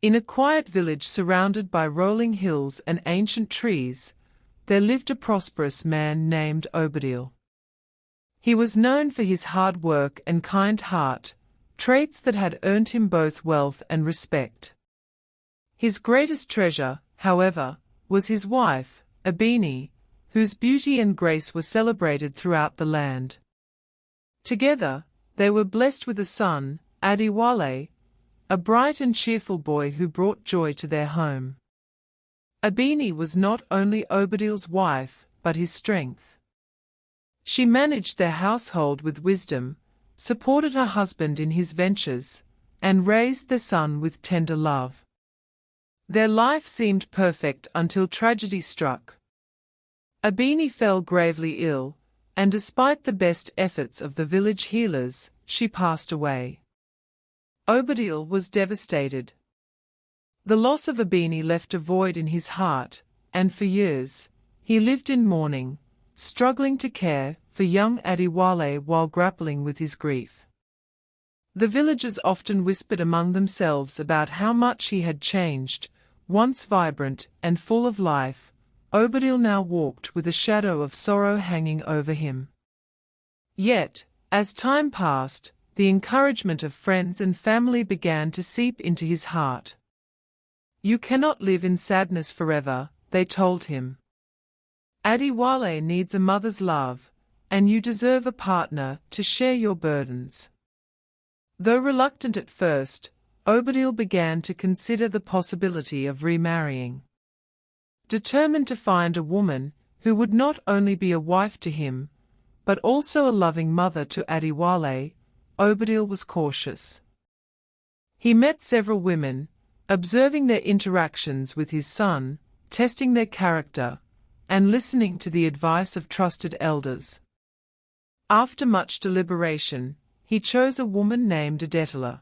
In a quiet village surrounded by rolling hills and ancient trees, there lived a prosperous man named Obadil. He was known for his hard work and kind heart, traits that had earned him both wealth and respect. His greatest treasure, however, was his wife, Abini, whose beauty and grace were celebrated throughout the land. Together, they were blessed with a son, Adiwale, a bright and cheerful boy who brought joy to their home. Abini was not only Obadil's wife, but his strength. She managed their household with wisdom, supported her husband in his ventures, and raised their son with tender love. Their life seemed perfect until tragedy struck. Abini fell gravely ill, and despite the best efforts of the village healers, she passed away. Obadil was devastated. The loss of Abini left a void in his heart, and for years, he lived in mourning, struggling to care for young Adiwale while grappling with his grief. The villagers often whispered among themselves about how much he had changed. Once vibrant and full of life, Obadil now walked with a shadow of sorrow hanging over him. Yet, as time passed, the encouragement of friends and family began to seep into his heart. "You cannot live in sadness forever," they told him. "Adiwale needs a mother's love, and you deserve a partner to share your burdens." Though reluctant at first, Obadil began to consider the possibility of remarrying. Determined to find a woman who would not only be a wife to him, but also a loving mother to Adiwale, Obadil was cautious. He met several women, observing their interactions with his son, testing their character, and listening to the advice of trusted elders. After much deliberation, he chose a woman named Adetala.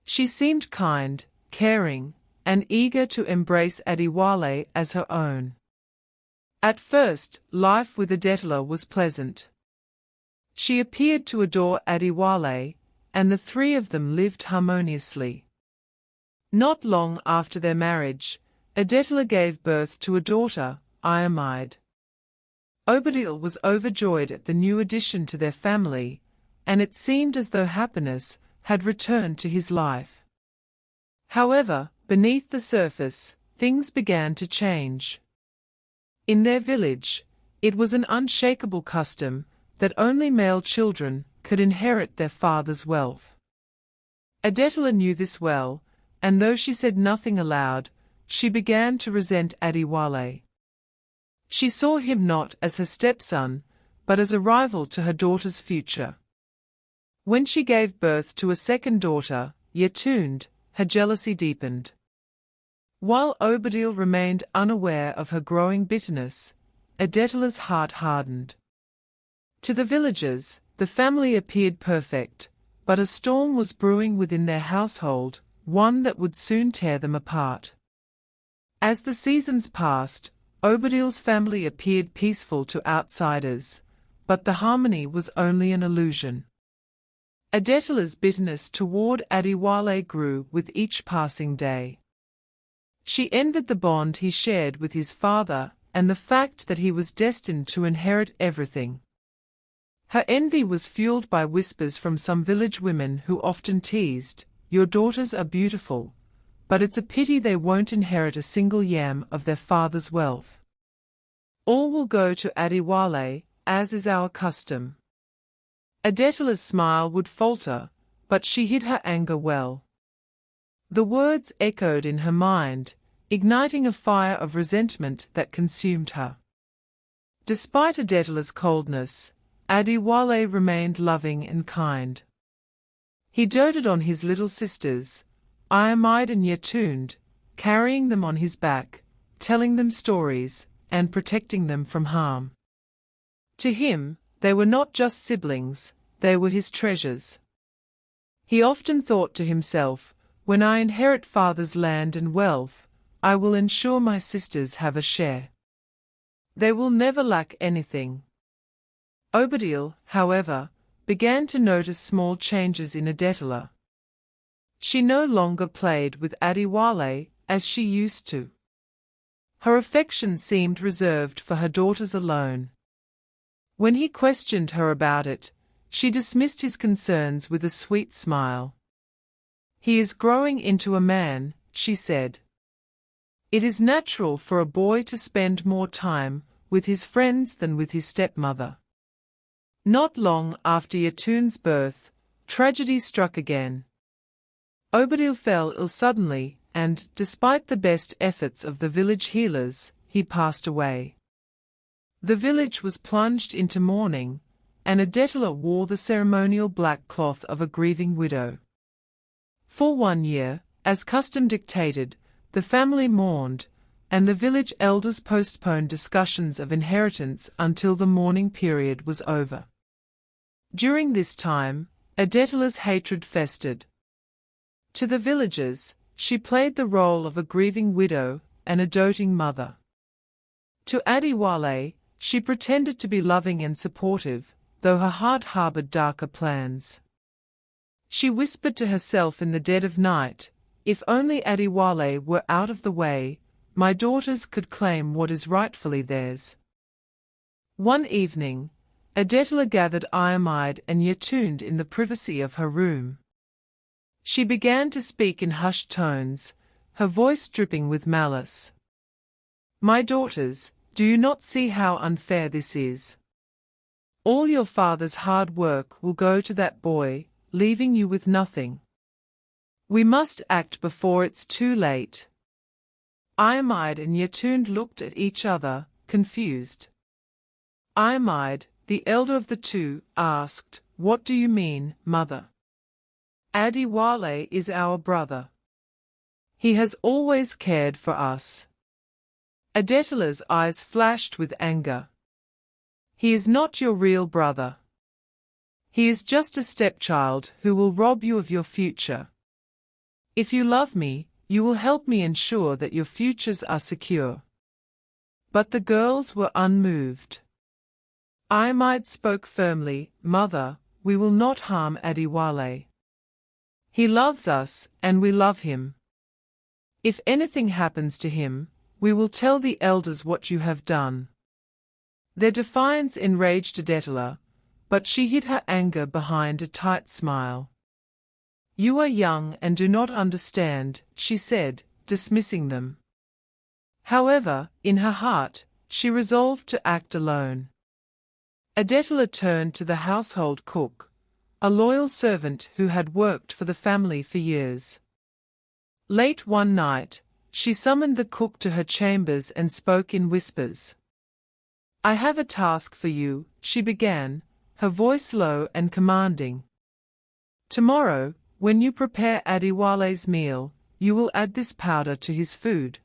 She seemed kind, caring, and eager to embrace Adiwale as her own. At first, life with Adetala was pleasant. She appeared to adore Adiwale, and the three of them lived harmoniously. Not long after their marriage, Adetala gave birth to a daughter, Iamide. Obadil was overjoyed at the new addition to their family, and it seemed as though happiness had returned to his life. However, beneath the surface, things began to change. In their village, it was an unshakable custom that only male children could inherit their father's wealth. Adetala knew this well, and though she said nothing aloud, she began to resent Adiwale. She saw him not as her stepson, but as a rival to her daughter's future. When she gave birth to a second daughter, Yetunde, her jealousy deepened. While Obadil remained unaware of her growing bitterness, Adetala's heart hardened. To the villagers, the family appeared perfect, but a storm was brewing within their household, one that would soon tear them apart. As the seasons passed, Obadil's family appeared peaceful to outsiders, but the harmony was only an illusion. Adetala's bitterness toward Adiwale grew with each passing day. She envied the bond he shared with his father and the fact that he was destined to inherit everything. Her envy was fueled by whispers from some village women who often teased, "Your daughters are beautiful, but it's a pity they won't inherit a single yam of their father's wealth. All will go to Adiwale, as is our custom." Adetala's smile would falter, but she hid her anger well. The words echoed in her mind, igniting a fire of resentment that consumed her. Despite Adetala's coldness, Adiwale remained loving and kind. He doted on his little sisters, Iamide and Yetunde, carrying them on his back, telling them stories, and protecting them from harm. To him, they were not just siblings, they were his treasures. He often thought to himself, "When I inherit father's land and wealth, I will ensure my sisters have a share. They will never lack anything." Obadil, however, began to notice small changes in Adetala. She no longer played with Adiwale as she used to. Her affection seemed reserved for her daughters alone. When he questioned her about it, she dismissed his concerns with a sweet smile. "He is growing into a man," she said. "It is natural for a boy to spend more time with his friends than with his stepmother." Not long after Yatun's birth, tragedy struck again. Obadil fell ill suddenly, and, despite the best efforts of the village healers, he passed away. The village was plunged into mourning, and Adetala wore the ceremonial black cloth of a grieving widow. For 1 year, as custom dictated, the family mourned, and the village elders postponed discussions of inheritance until the mourning period was over. During this time, Adetala's hatred festered. To the villagers, she played the role of a grieving widow and a doting mother. To Adiwale, she pretended to be loving and supportive, though her heart harbored darker plans. She whispered to herself in the dead of night, "If only Adiwale were out of the way, my daughters could claim what is rightfully theirs." One evening, Adetala gathered Iamide and Yatund in the privacy of her room. She began to speak in hushed tones, her voice dripping with malice. "My daughters, do you not see how unfair this is? All your father's hard work will go to that boy, leaving you with nothing. We must act before it's too late." Iamide and Yatund looked at each other, confused. Iamide, the elder of the two, asked, "What do you mean, mother? Adiwale is our brother. He has always cared for us." Adetala's eyes flashed with anger. "He is not your real brother. He is just a stepchild who will rob you of your future. If you love me, you will help me ensure that your futures are secure." But the girls were unmoved. Iamide spoke firmly, "Mother, we will not harm Adiwale. He loves us, and we love him. If anything happens to him, we will tell the elders what you have done." Their defiance enraged Adetala, but she hid her anger behind a tight smile. "You are young and do not understand," she said, dismissing them. However, in her heart, she resolved to act alone. Adetala turned to the household cook, a loyal servant who had worked for the family for years. Late one night, she summoned the cook to her chambers and spoke in whispers. "I have a task for you," she began, her voice low and commanding. "Tomorrow, when you prepare Adiwale's meal, you will add this powder to his food.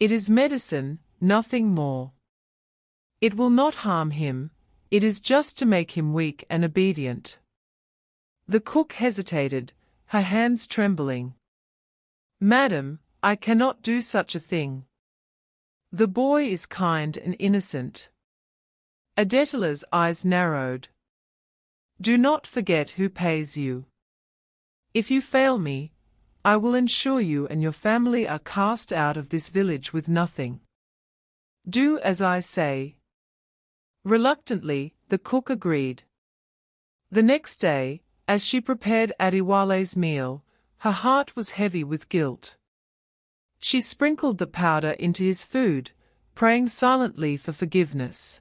It is medicine, nothing more. It will not harm him, it is just to make him weak and obedient." The cook hesitated, her hands trembling. "Madam, I cannot do such a thing. The boy is kind and innocent." Adetala's eyes narrowed. "Do not forget who pays you. If you fail me, I will ensure you and your family are cast out of this village with nothing. Do as I say." Reluctantly, the cook agreed. The next day, as she prepared Adiwale's meal, her heart was heavy with guilt. She sprinkled the powder into his food, praying silently for forgiveness.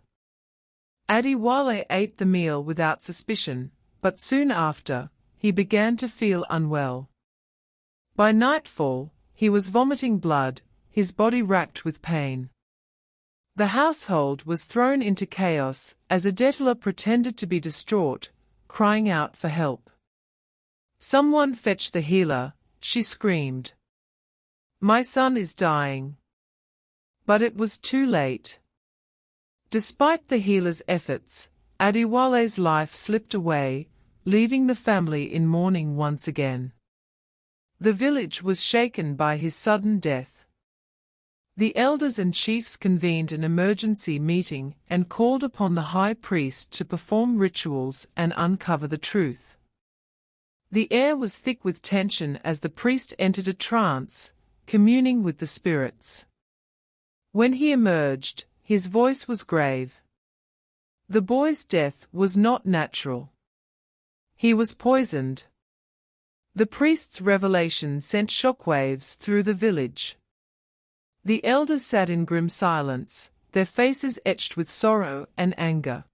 Adiwale ate the meal without suspicion, but soon after, he began to feel unwell. By nightfall, he was vomiting blood, his body racked with pain. The household was thrown into chaos as Adetala pretended to be distraught, crying out for help. "Someone fetch the healer," she screamed. "My son is dying." But it was too late. Despite the healer's efforts, Adiwale's life slipped away, leaving the family in mourning once again. The village was shaken by his sudden death. The elders and chiefs convened an emergency meeting and called upon the high priest to perform rituals and uncover the truth. The air was thick with tension as the priest entered a trance, communing with the spirits. When he emerged, his voice was grave. The boy's death was not natural. He was poisoned. The priest's revelation sent shockwaves through the village. The elders sat in grim silence, their faces etched with sorrow and anger.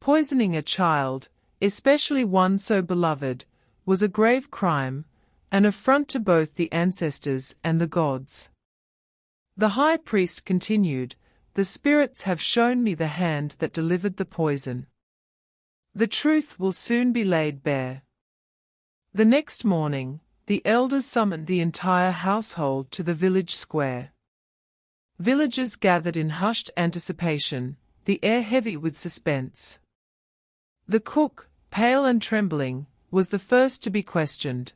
Poisoning a child, especially one so beloved, was a grave crime, an affront to both the ancestors and the gods. The high priest continued, "The spirits have shown me the hand that delivered the poison. The truth will soon be laid bare." The next morning, the elders summoned the entire household to the village square. Villagers gathered in hushed anticipation, the air heavy with suspense. The cook, pale and trembling, was the first to be questioned.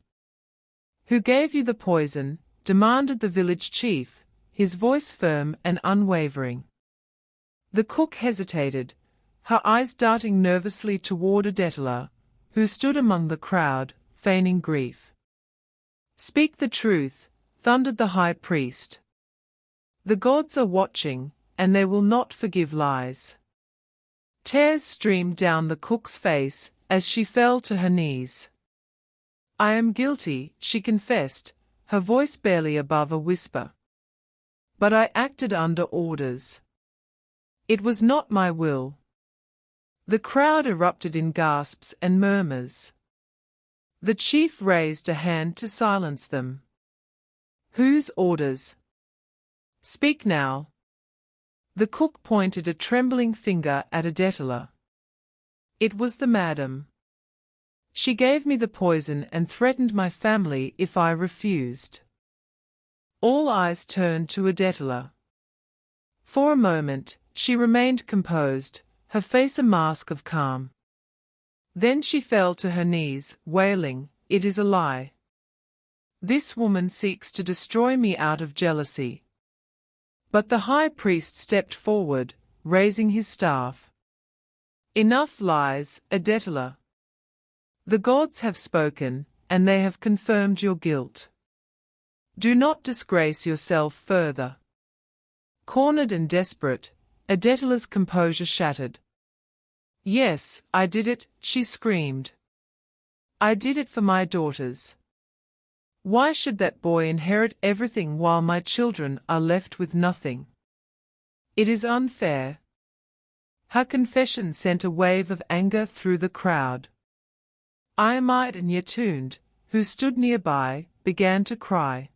"Who gave you the poison?" demanded the village chief, his voice firm and unwavering. The cook hesitated, her eyes darting nervously toward Adela, who stood among the crowd, feigning grief. "Speak the truth," thundered the high priest. "The gods are watching, and they will not forgive lies." Tears streamed down the cook's face as she fell to her knees. "I am guilty," she confessed, her voice barely above a whisper. "But I acted under orders. It was not my will." The crowd erupted in gasps and murmurs. The chief raised a hand to silence them. "Whose orders? Speak now." The cook pointed a trembling finger at Adela. "It was the madam. She gave me the poison and threatened my family if I refused." All eyes turned to Adela. For a moment, she remained composed, her face a mask of calm. Then she fell to her knees, wailing, "It is a lie. This woman seeks to destroy me out of jealousy." But the high priest stepped forward, raising his staff. "Enough lies, Adela. The gods have spoken, and they have confirmed your guilt. Do not disgrace yourself further." Cornered and desperate, Adela's composure shattered. "Yes, I did it," she screamed. "I did it for my daughters. Why should that boy inherit everything while my children are left with nothing? It is unfair." Her confession sent a wave of anger through the crowd. Iamide and Yetund, who stood nearby, began to cry.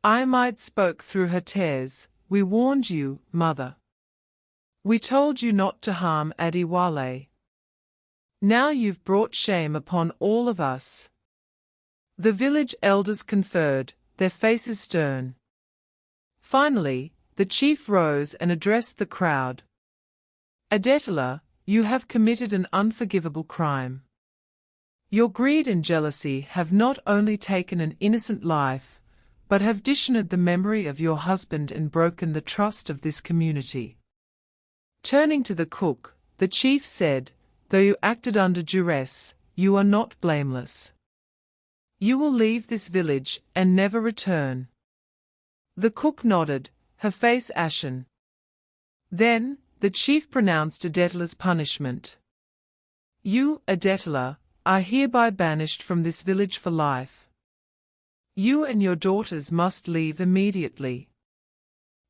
Iamide spoke through her tears, "We warned you, mother. We told you not to harm Adiwale. Now you've brought shame upon all of us." The village elders conferred, their faces stern. Finally, the chief rose and addressed the crowd. "Adela, you have committed an unforgivable crime. Your greed and jealousy have not only taken an innocent life, but have dishonored the memory of your husband and broken the trust of this community." Turning to the cook, the chief said, "Though you acted under duress, you are not blameless. You will leave this village and never return." The cook nodded, her face ashen. Then, the chief pronounced Adela's punishment. "You, Adela, are hereby banished from this village for life. You and your daughters must leave immediately.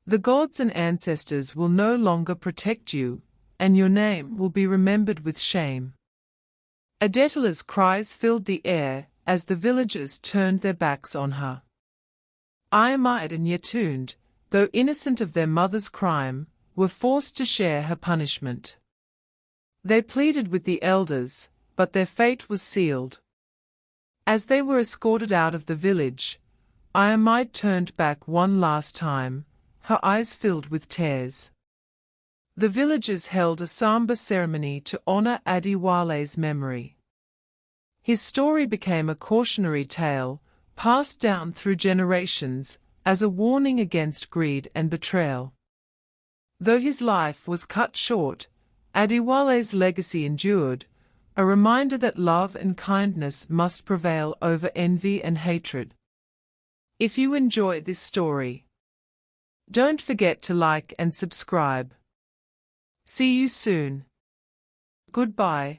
The gods and ancestors will no longer protect you, and your name will be remembered with shame." Adela's cries filled the air as the villagers turned their backs on her. Iamide and Yetund, though innocent of their mother's crime, were forced to share her punishment. They pleaded with the elders, but their fate was sealed. As they were escorted out of the village, Iamide turned back one last time, her eyes filled with tears. The villagers held a somber ceremony to honor Adiwale's memory. His story became a cautionary tale, passed down through generations, as a warning against greed and betrayal. Though his life was cut short, Adiwale's legacy endured, A reminder that love and kindness must prevail over envy and hatred. If you enjoy this story, don't forget to like and subscribe. See you soon. Goodbye.